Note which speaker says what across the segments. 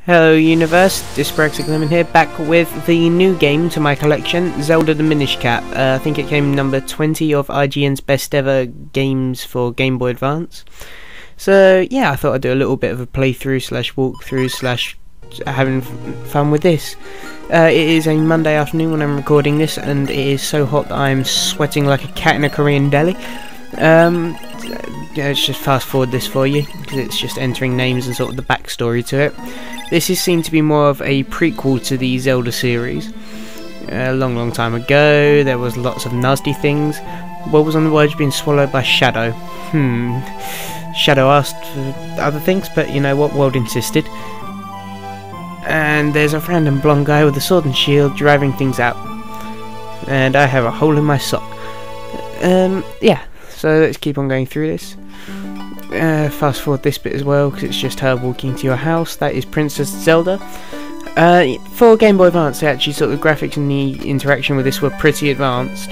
Speaker 1: Hello universe, DyspraxicLemon here, back with the new game to my collection, Zelda the Minish Cap. I think it came number 20 of IGN's best ever games for Game Boy Advance. So yeah, I thought I'd do a little bit of a playthrough slash walkthrough slash having fun with this. It is a Monday afternoon when I'm recording this, and it is so hot that I'm sweating like a cat in a Korean deli. Let's just fast forward this for you, because it's just entering names and sort of the backstory to it. This is seen to be more of a prequel to the Zelda series. A long time ago, there was lots of nasty things. What was on the verge of being swallowed by Shadow? Shadow asked for other things, but you know what, World insisted. And there's a random blonde guy with a sword and shield driving things out. And I have a hole in my sock. Yeah, so let's keep on going through this. Fast forward this bit as well, because it's just her walking to your house. That is Princess Zelda. For Game Boy Advance, actually, sort of the graphics and the interaction with this were pretty advanced.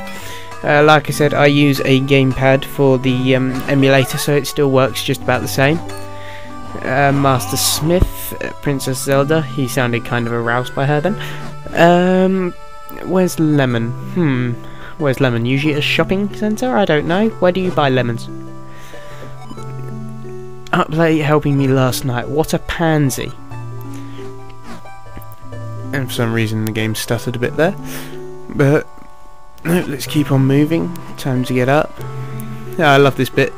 Speaker 1: Like I said, I use a gamepad for the emulator, so it still works just about the same. Master Smith, Princess Zelda. He sounded kind of aroused by her then. Where's Lemon? Where's Lemon? Usually at a shopping centre? I don't know. Where do you buy lemons? Up late helping me last night. What a pansy. And for some reason the game stuttered a bit there. But no, let's keep on moving. Time to get up. I love this bit.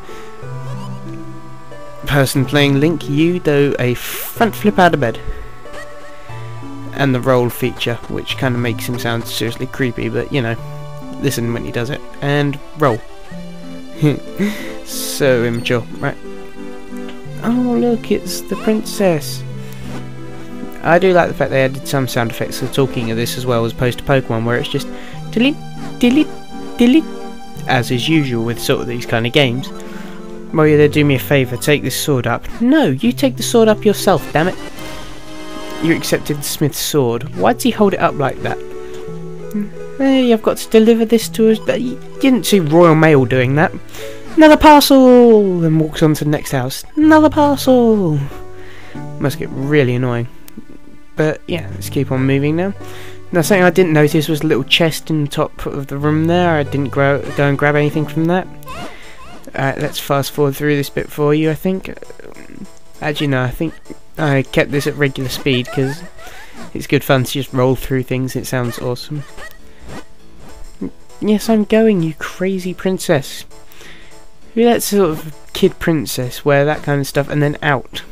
Speaker 1: Person playing Link, you do a front flip out of bed. And the roll feature, which kind of makes him sound seriously creepy, but you know, listen when he does it. And roll. So immature, right? Oh look, it's the princess. I do like the fact they added some sound effects for talking of this as well, as opposed to Pokemon, where it's just delete, delete, delete, as is usual with sort of these kind of games. Well, yeah, do me a favour, take this sword up. No, you take the sword up yourself, damn it. You accepted the smith's sword. Why'd he hold it up like that? Hey, I've got to deliver this to us. You didn't see Royal Mail doing that. Another parcel! And walks on to the next house. Another parcel! Must get really annoying. But yeah, let's keep on moving now. Now, something I didn't notice was a little chest in the top of the room there. I didn't go and grab anything from that. Let's fast forward through this bit for you, I think. Actually, no, I think I kept this at regular speed because it's good fun to just roll through things. It sounds awesome. Yes, I'm going, you crazy princess. Who lets sort of kid princess wear that kind of stuff and then out?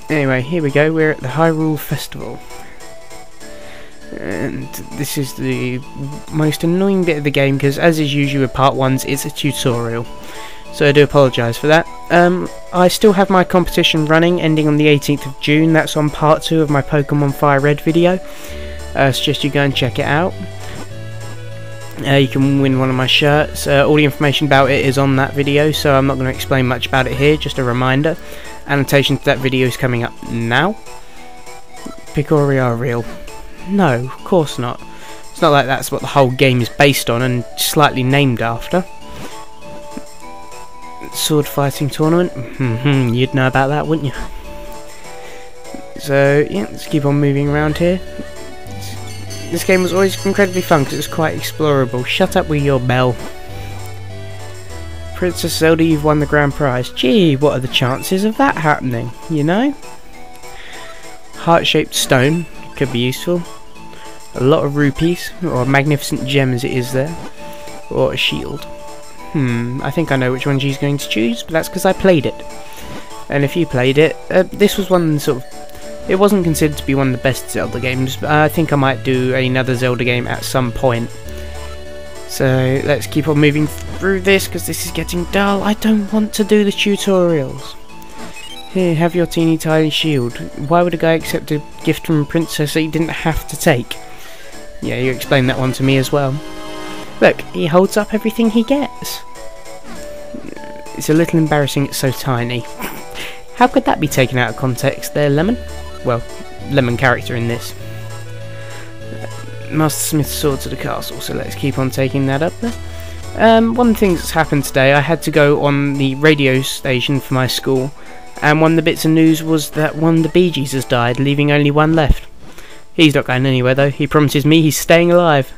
Speaker 1: Anyway, here we go. We're at the Hyrule Festival. And this is the most annoying bit of the game, because as is usual with part 1s, it's a tutorial. So I do apologise for that. I still have my competition running, ending on the 18th of June. That's on part 2 of my Pokemon Fire Red video. Suggest you go and check it out. You can win one of my shirts. All the information about it is on that video, so I'm not going to explain much about it here, just a reminder. Annotation to that video is coming up now. Picori are real. No, of course not. It's not like that's what the whole game is based on and slightly named after. Sword fighting tournament? You'd know about that, wouldn't you? So, yeah, let's keep on moving around here. This game was always incredibly fun because it was quite explorable. Shut up with your bell. Princess Zelda, you've won the grand prize. Gee, what are the chances of that happening, you know? Heart-shaped stone. Could be useful. A lot of rupees, or a magnificent gem as it is there. Or a shield. I think I know which one she's going to choose, but that's because I played it. And if you played it, this was one sort of... It wasn't considered to be one of the best Zelda games, but I think I might do another Zelda game at some point. So let's keep on moving through this, because this is getting dull. I don't want to do the tutorials. Here, have your teeny tiny shield. Why would a guy accept a gift from a princess that he didn't have to take? Yeah, you explained that one to me as well. Look, he holds up everything he gets. It's a little embarrassing, it's so tiny. How could that be taken out of context there, Lemon? Well, Lemon character in this. Master Smith's sword to the castle, so let's keep on taking that up there. One thing that's happened today, I had to go on the radio station for my school And one of the bits of news was that one of the Bee Gees has died, leaving only one left. He's not going anywhere though. He promises me he's staying alive.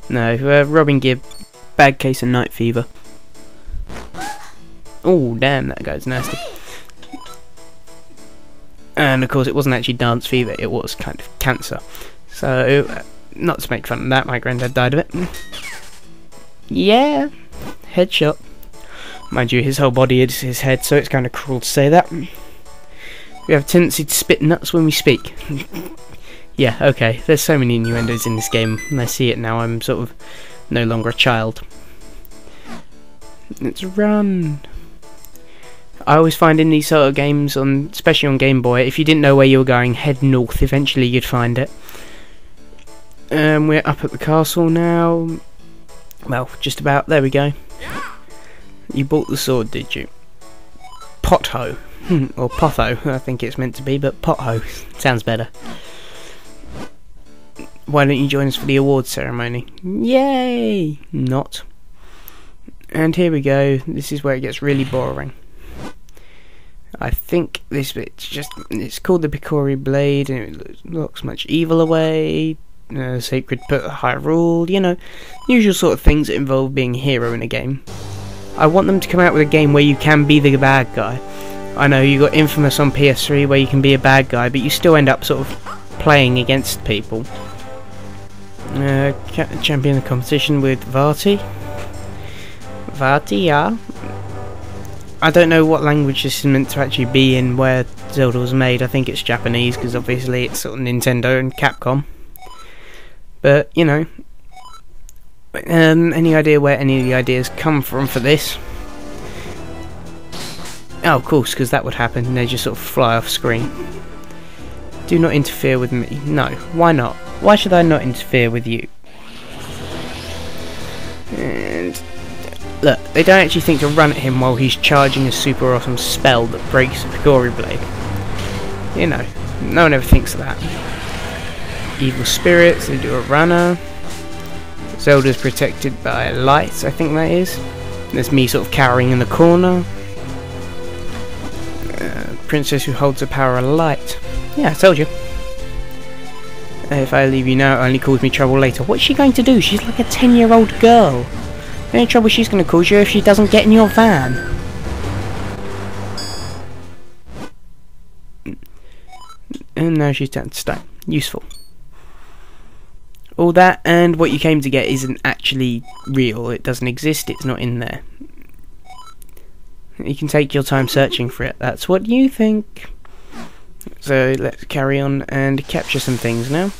Speaker 1: No, Robin Gibb, bad case of night fever. Oh damn, that guy's nasty. And of course it wasn't actually dance fever, it was kind of cancer. So, not to make fun of that, my granddad died of it. Yeah, headshot. Mind you, his whole body is his head, so it's kind of cruel to say that. We have a tendency to spit nuts when we speak. Yeah, okay, there's so many innuendos in this game, and I see it now, I'm sort of no longer a child. Let's run. I always find in these sort of games, especially on Game Boy, if you didn't know where you were going, head north, eventually you'd find it. We're up at the castle now. Well, just about, there we go. You bought the sword, did you? Potho. Or Potho, I think it's meant to be, but Potho sounds better. Why don't you join us for the awards ceremony? Yay! Not. And here we go, this is where it gets really boring. I think this bit's it's called the Picori Blade, and it looks much evil away. Sacred Put Hyrule, you know, usual sort of things that involve being a hero in a game. I want them to come out with a game where you can be the bad guy. I know you got Infamous on PS3 where you can be a bad guy, but you still end up sort of playing against people. Champion the competition with Vati. Vati, yeah. I don't know what language this is meant to actually be in where Zelda was made. I think it's Japanese because obviously it's sort of Nintendo and Capcom. But, you know, any idea where any of the ideas come from for this? Oh, of course, because that would happen and they just sort of fly off screen. Do not interfere with me. No, why not? Why should I not interfere with you? And look, they don't actually think to run at him while he's charging a super awesome spell that breaks the Picori Blade. You know, no one ever thinks of that. Evil spirits, they do a runner. Zelda's protected by lights, I think that is. There's me sort of cowering in the corner. Princess who holds the power of light. Yeah, I told you. If I leave you now, it only cause me trouble later. What's she going to do? She's like a 10-year-old girl. The only trouble she's going to cause you if she doesn't get in your van. And now she's turned to stone. Useful. All that and what you came to get isn't actually real. It doesn't exist. It's not in there. You can take your time searching for it. That's what you think. So let's carry on and capture some things now.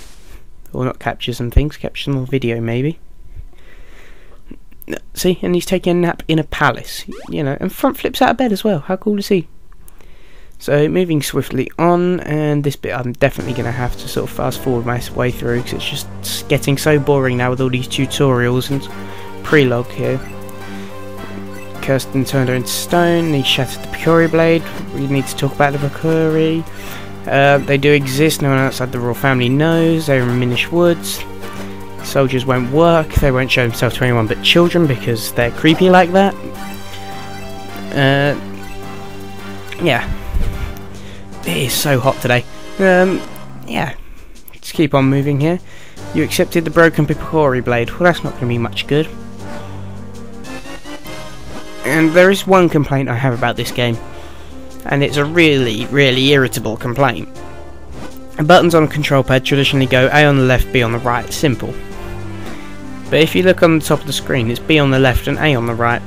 Speaker 1: Or not capture some things, capture some more video maybe. See, and he's taking a nap in a palace, you know, and front flips out of bed as well. How cool is he? So moving swiftly on, and this bit I'm definitely going to have to sort of fast forward my way through because it's just getting so boring now with all these tutorials and prelogue here. Kirsten turned her into stone, he shattered the Picori Blade. We need to talk about the Picori. They do exist, no one outside the royal family knows. They're in Minish Woods. Soldiers won't work, they won't show themselves to anyone but children because they're creepy like that. Yeah. It is so hot today. Yeah. Let's keep on moving here. You accepted the broken Picori Blade. Well, that's not going to be much good. And there is one complaint I have about this game, and it's a really, really irritable complaint. Buttons on a control pad traditionally go A on the left, B on the right, simple. But if you look on the top of the screen, it's B on the left and A on the right.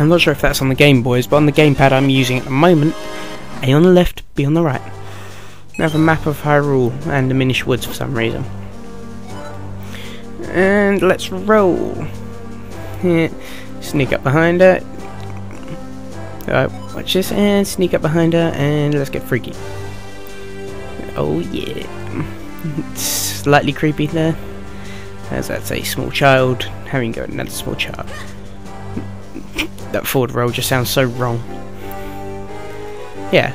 Speaker 1: I'm not sure if that's on the Game Boys, but on the gamepad I'm using at the moment, A on the left, B on the right. I have a map of Hyrule and the Minish Woods for some reason. And let's roll. Sneak up behind her. Watch this, and sneak up behind her, and let's get freaky. Oh yeah. Slightly creepy there. As that's a small child having go at another small child. That forward roll just sounds so wrong. Yeah.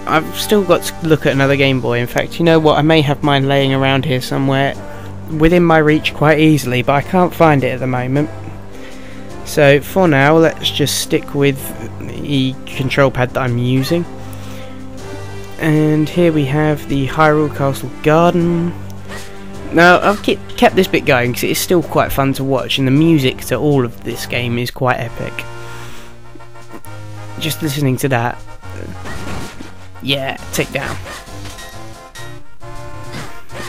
Speaker 1: I've still got to look at another Game Boy. In fact, you know what? I may have mine laying around here somewhere within my reach quite easily, but I can't find it at the moment. So for now, let's just stick with the control pad that I'm using. And here we have the Hyrule Castle Garden. Now, I've kept this bit going because it is still quite fun to watch, and the music to all of this game is quite epic. Just listening to that. Yeah, take down.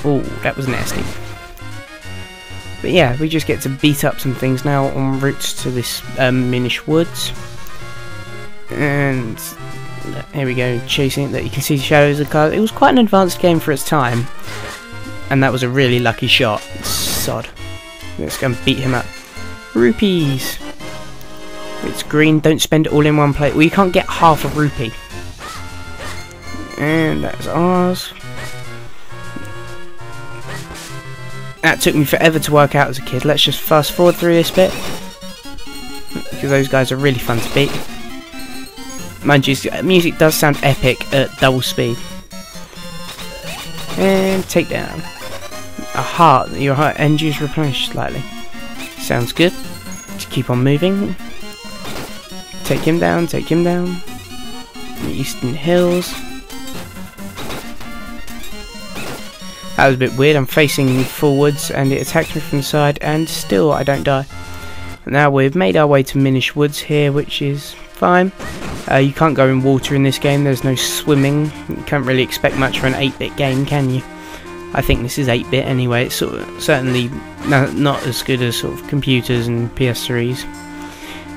Speaker 1: Oh, that was nasty. But yeah, we just get to beat up some things now en route to this Minish Woods. And here we go, chasing it. That you can see shadows of cars. It was quite an advanced game for its time. And that was a really lucky shot. Sod. Let's go and beat him up. Rupees! It's green, don't spend it all in one plate. Well, you can't get half a rupee. And that's ours. That took me forever to work out as a kid. Let's just fast forward through this bit, because those guys are really fun to beat. Mind you, music does sound epic at double speed. And take down. A heart. Your heart energy is replenished slightly. Sounds good. Just keep on moving. Take him down, take him down. The Eastern Hills. That was a bit weird. I'm facing forwards and it attacked me from the side, and still I don't die. And now we've made our way to Minish Woods here, which is fine. You can't go in water in this game. There's no swimming. You can't really expect much for an 8-bit game, can you? I think this is 8-bit anyway. It's certainly not as good as sort of computers and PS3s.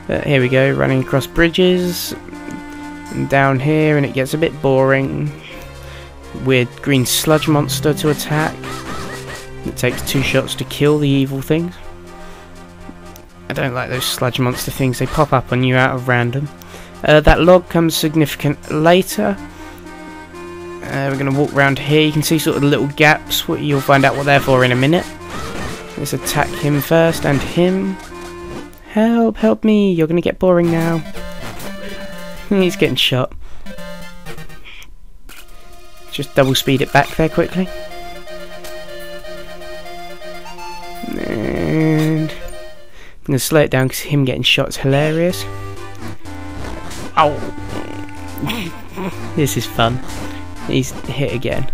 Speaker 1: But here we go, running across bridges, and down here, and it gets a bit boring. Weird green sludge monster to attack. It takes 2 shots to kill the evil things. I don't like those sludge monster things, they pop up on you out of random. That log comes significant later. We're going to walk around here. You can see sort of the little gaps. You'll find out what they're for in a minute. Let's attack him first, and him. Help, help me. You're going to get boring now. He's getting shot. Just double speed it back there quickly. And I'm going to slow it down because him getting shot is hilarious. Ow! This is fun. He's hit again.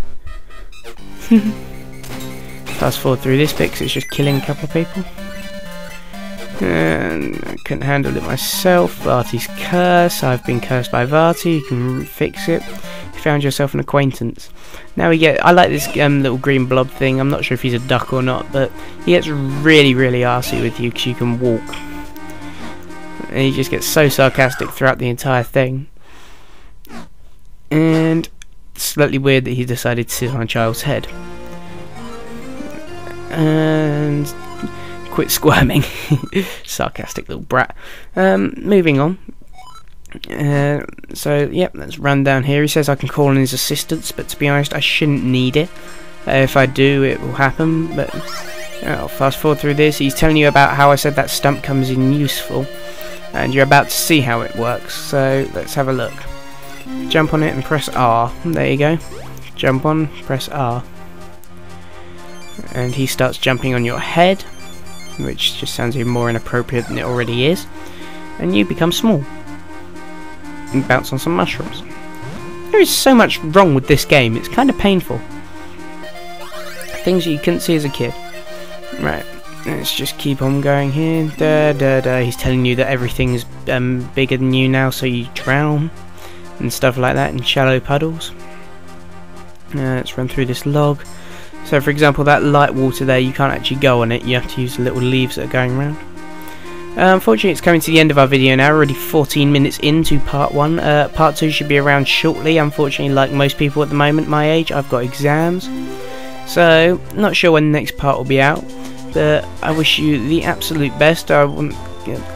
Speaker 1: Fast forward through this bit because it's just killing a couple of people. And I couldn't handle it myself. Varti's curse. I've been cursed by Varti. You can fix it. You found yourself an acquaintance. Now we get. I like this little green blob thing. I'm not sure if he's a duck or not, but he gets really, really arsey with you because you can walk. And he just gets so sarcastic throughout the entire thing. And slightly weird that he decided to sit on a child's head. And quit squirming. Sarcastic little brat. Moving on. So, yep, let's run down here. He says I can call on his assistance, but to be honest, I shouldn't need it. If I do, it will happen, but I'll fast forward through this. He's telling you about how I said that stump comes in useful, and you're about to see how it works, so let's have a look. Jump on it and press R. There you go. Jump on, press R. And he starts jumping on your head, which just sounds even more inappropriate than it already is. And you become small. And bounce on some mushrooms. There is so much wrong with this game, it's kind of painful. Things you couldn't see as a kid. Right, let's just keep on going here. He's telling you that everything's bigger than you now, so you drown. And stuff like that in shallow puddles. Let's run through this log. So for example, that light water there, you can't actually go on it, you have to use the little leaves that are going around. Unfortunately, it's coming to the end of our video now. We're already 14 minutes into part 1. Part 2 should be around shortly. Unfortunately, like most people at the moment my age, I've got exams. So, not sure when the next part will be out. But I wish you the absolute best. I wouldn't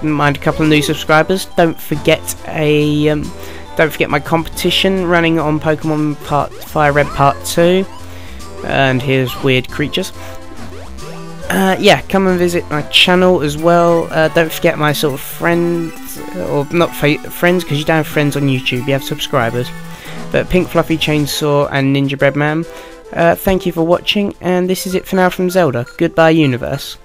Speaker 1: mind a couple of new subscribers. Don't forget my competition running on Pokemon Fire Red Part 2. And here's weird creatures. Yeah, come and visit my channel as well. Don't forget my sort of friends, or not friends, because you don't have friends on YouTube, you have subscribers. But Pink Fluffy Chainsaw and Ninja Bread Man, thank you for watching, and this is it for now from Zelda. Goodbye, universe.